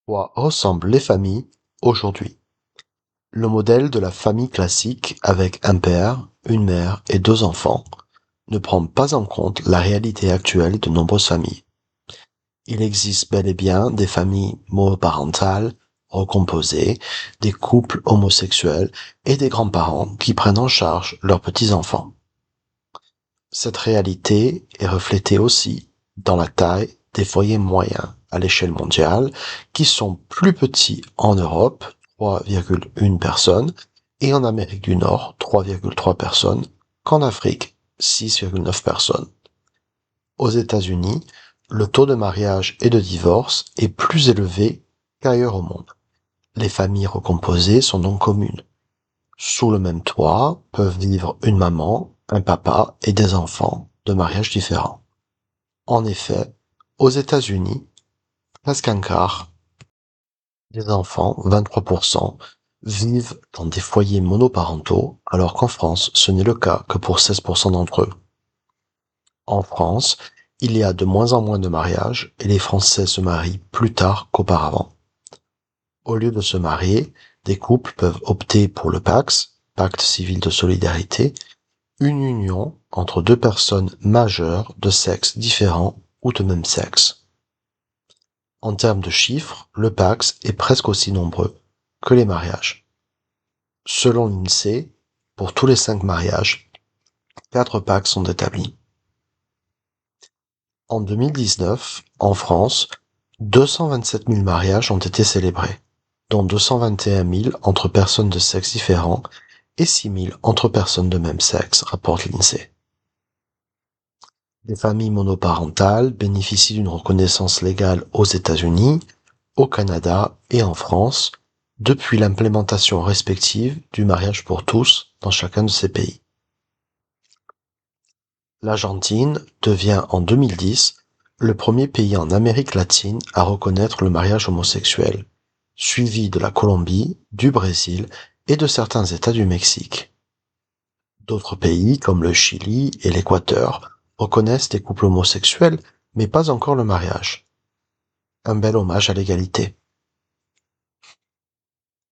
Quoi ressemblent les familles aujourd'hui? Le modèle de la famille classique avec un père, une mère et deux enfants ne prend pas en compte la réalité actuelle de nombreuses familles. Il existe bel et bien des familles monoparentales, recomposées, des couples homosexuels et des grands-parents qui prennent en charge leurs petits-enfants. Cette réalité est reflétée aussi dans la taille des foyers moyens à l'échelle mondiale, qui sont plus petits en Europe, 3,1 personnes, et en Amérique du Nord, 3,3 personnes, qu'en Afrique, 6,9 personnes. Aux États-Unis, le taux de mariage et de divorce est plus élevé qu'ailleurs au monde. Les familles recomposées sont donc communes. Sous le même toit peuvent vivre une maman, un papa et des enfants de mariages différents. En effet, aux États-Unis, presque un quart des enfants, 23%, vivent dans des foyers monoparentaux, alors qu'en France, ce n'est le cas que pour 16% d'entre eux. En France, il y a de moins en moins de mariages et les Français se marient plus tard qu'auparavant. Au lieu de se marier, des couples peuvent opter pour le PACS, Pacte civil de solidarité, une union entre deux personnes majeures de sexe différent ou de même sexe. En termes de chiffres, le PACS est presque aussi nombreux que les mariages. Selon l'INSEE, pour tous les 5 mariages, 4 PACS sont établis. En 2019, en France, 227 000 mariages ont été célébrés, dont 221 000 entre personnes de sexe différent et 6 000 entre personnes de même sexe, rapporte l'INSEE. Les familles monoparentales bénéficient d'une reconnaissance légale aux États-Unis, au Canada et en France depuis l'implémentation respective du mariage pour tous dans chacun de ces pays. L'Argentine devient en 2010 le premier pays en Amérique latine à reconnaître le mariage homosexuel, suivi de la Colombie, du Brésil et de certains États du Mexique. D'autres pays, comme le Chili et l'Équateur, reconnaissent des couples homosexuels, mais pas encore le mariage. Un bel hommage à l'égalité.